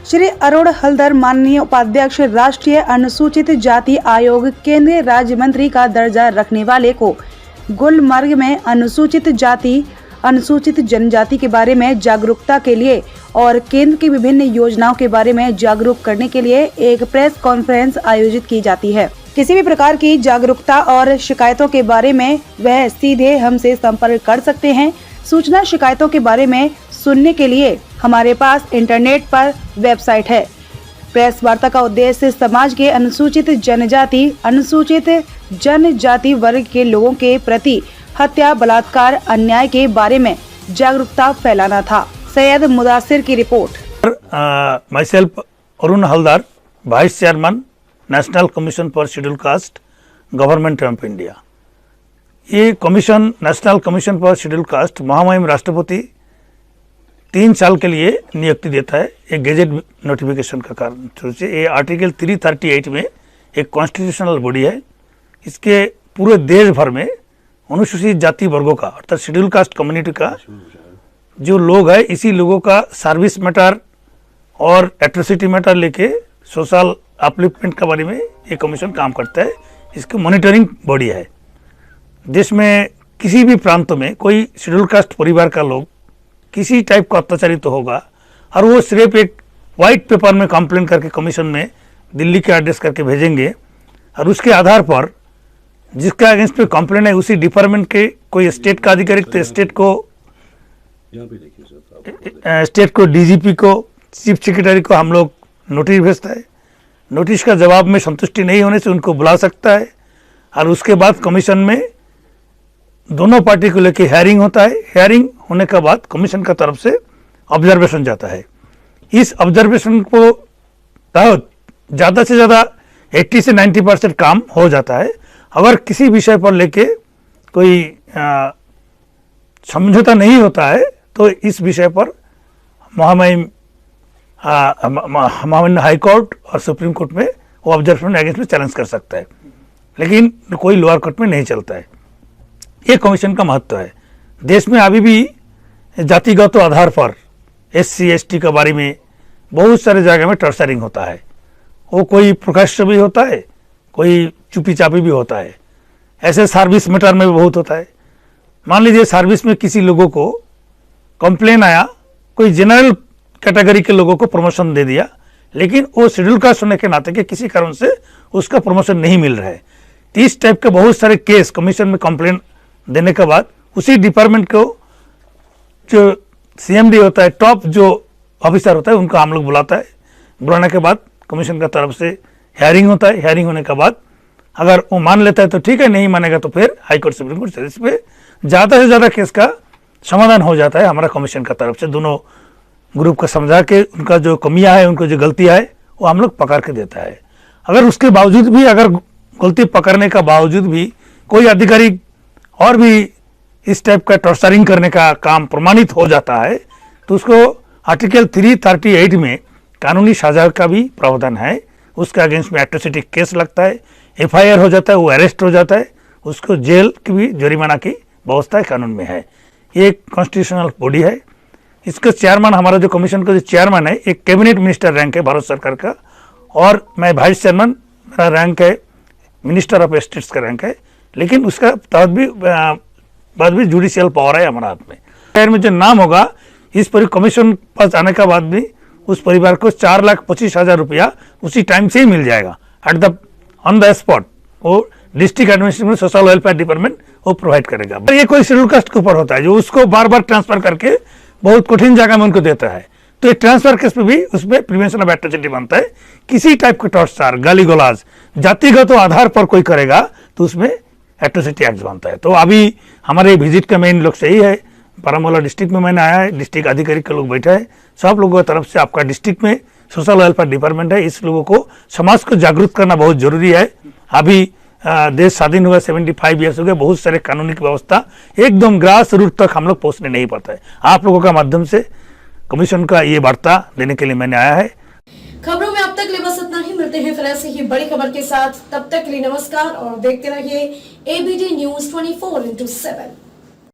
श्री अरुण हलदर माननीय उपाध्यक्ष राष्ट्रीय अनुसूचित जाति आयोग केंद्रीय राज्य मंत्री का दर्जा रखने वाले को गुलमर्ग में अनुसूचित जनजाति के बारे में जागरूकता के लिए और केंद्र की विभिन्न योजनाओं के बारे में जागरूक करने के लिए एक प्रेस कॉन्फ्रेंस आयोजित की जाती है। किसी भी प्रकार की जागरूकता और शिकायतों के बारे में वह सीधे हमसे संपर्क कर सकते हैं। सूचना शिकायतों के बारे में सुनने के लिए हमारे पास इंटरनेट पर वेबसाइट है। प्रेस वार्ता का उद्देश्य समाज के अनुसूचित जनजाति वर्ग के लोगों के प्रति हत्या, बलात्कार, अन्याय के बारे में जागरूकता फैलाना था। सैयद मुदासिर की report. My self Arun Haldar, vice chairman, national commission for schedule caste, government of India. ये commission, national commission for schedule caste, महामहिम राष्ट्रपति 3 साल के लिए नियुक्ति देता है। एक गेजेट नोटिफिकेशन का कारण से ये आर्टिकल 338 में एक कॉन्स्टिट्यूशनल बॉडी है। इसके पूरे देश भर में अनुसूचित जाति वर्गों का अर्थात शेड्यूल कास्ट कम्युनिटी का जो लोग है, इसी लोगों का सर्विस मैटर और एट्रोसिटी मैटर लेके सोशल अपलिफ्टमेंट के बारे में ये कमीशन काम करता है। इसकी मॉनिटरिंग बॉडी है। देश में किसी भी प्रांतों में कोई शेड्यूल कास्ट परिवार का लोग किसी टाइप का अत्याचारित तो होगा और वो सिर्फ एक वाइट पेपर में कंप्लेन करके कमीशन में दिल्ली के एड्रेस करके भेजेंगे और उसके आधार पर जिसका अगेंस्ट पे कंप्लेन है उसी डिपार्टमेंट के कोई स्टेट का अधिकारी तो स्टेट को डीजीपी को, चीफ सेक्रेटरी को हम लोग नोटिस भेजता है। नोटिस का जवाब में संतुष्टि नहीं होने से उनको बुला सकता है और उसके बाद कमीशन में दोनों पार्टी को लेकर हेयरिंग होता है। हेयरिंग होने के बाद कमीशन का तरफ से ऑब्जर्वेशन जाता है। इस ऑब्जर्वेशन को तहत ज़्यादा से ज़्यादा 80 से 90% काम हो जाता है। अगर किसी विषय पर लेके कोई समझौता नहीं होता है तो इस विषय पर महामहिम हाई कोर्ट और सुप्रीम कोर्ट में वो ऑब्जर्वेशन अगेंस्ट में चैलेंज कर सकता है, लेकिन कोई लोअर कोर्ट में नहीं चलता है। ये कमीशन का महत्व है। देश में अभी भी जातिगत आधार पर SC ST के बारे में बहुत सारे जगह में टॉर्चरिंग होता है। वो कोई प्रकाश्य भी होता है, कोई चुपी चापी भी होता है। ऐसे सर्विस मैटर में भी बहुत होता है। मान लीजिए सर्विस में किसी लोगों को कंप्लेन आया, कोई जनरल कैटेगरी के लोगों को प्रमोशन दे दिया, लेकिन वो शेड्यूल कास्ट होने के नाते के किसी कारण से उसका प्रमोशन नहीं मिल रहा है। इस टाइप के बहुत सारे केस कमीशन में कंप्लेन देने के बाद उसी डिपार्टमेंट को जो CMD होता है, टॉप जो ऑफिसर होता है, उनको हम लोग बुलाता है। बुलाने के बाद कमीशन का तरफ से हेयरिंग होता है। हेयरिंग होने के बाद अगर वो मान लेता है तो ठीक है, नहीं मानेगा तो फिर हाई कोर्ट, सुप्रीम कोर्ट, इस पे ज़्यादा से ज़्यादा केस का समाधान हो जाता है। हमारा कमीशन का तरफ से दोनों ग्रुप को समझा के उनका जो कमियां है, उनको जो गलतियाँ है वो हम लोग पकड़ के देता है। अगर उसके बावजूद भी, अगर गलती पकड़ने का बावजूद भी कोई अधिकारी और भी इस टाइप का टॉर्चरिंग करने का काम प्रमाणित हो जाता है तो उसको आर्टिकल 338 में कानूनी सजा का भी प्रावधान है। उसके अगेंस्ट में एट्रोसिटी केस लगता है, FIR हो जाता है, वो अरेस्ट हो जाता है, उसको जेल की भी जुर्माना की व्यवस्था कानून में है। ये एक कॉन्स्टिट्यूशनल बॉडी है। इसका चेयरमैन, हमारा जो कमीशन का जो चेयरमैन है, एक कैबिनेट मिनिस्टर रैंक है भारत सरकार का, और मैं वाइस चेयरमैन, मेरा रैंक है मिनिस्टर ऑफ स्टेट्स का रैंक है, लेकिन उसका तहत भी बाद भी जुडिशियल पावर है हमारे हाथ में। शहर में जो नाम होगा, इस पर कमीशन पास आने के बाद भी उस परिवार को 4,25,000 रुपया उसी टाइम से ही मिल जाएगा, ऑन द स्पॉट। वो district administration social welfare department वो प्रोवाइड करेगा। ये कोई शेड्यूल कास्ट के ऊपर होता है जो उसको बार बार ट्रांसफर करके बहुत कठिन जगह में उनको देता है, तो ये ट्रांसफर केस पे भी उसमें प्रिवेंशन ऑफ एट्रोसिटी बनता है। किसी टाइप का टॉर्चर, गाली गलौज जातिगत आधार पर कोई करेगा तो उसमें एट्रोसिटी एक्ट बनता है। तो अभी हमारे विजिट का मेन लक्ष्य यही है। बारामूला डिस्ट्रिक्ट में मैंने आया है, डिस्ट्रिक्ट अधिकारी के लोग बैठे हैं, सब लोगों की तरफ से आपका डिस्ट्रिक्ट में सोशल वेलफेयर डिपार्टमेंट है, इस लोगों को समाज को जागरूक करना बहुत जरूरी है। अभी देश स्वाधीन हुआ 75 ईयर्स हो गए, बहुत सारे कानूनी की व्यवस्था एकदम ग्रास रूट तक हम लोग पहुंचने नहीं पाता है। आप लोगों का माध्यम से कमीशन का ये वार्ता देने के लिए मैंने आया है। खबरों में अब तक लिए बस इतना ही। मिलते हैं फिर ऐसे ही बड़ी खबर के साथ, तब तक के लिए नमस्कार और देखते रहिए ABD News 24/7।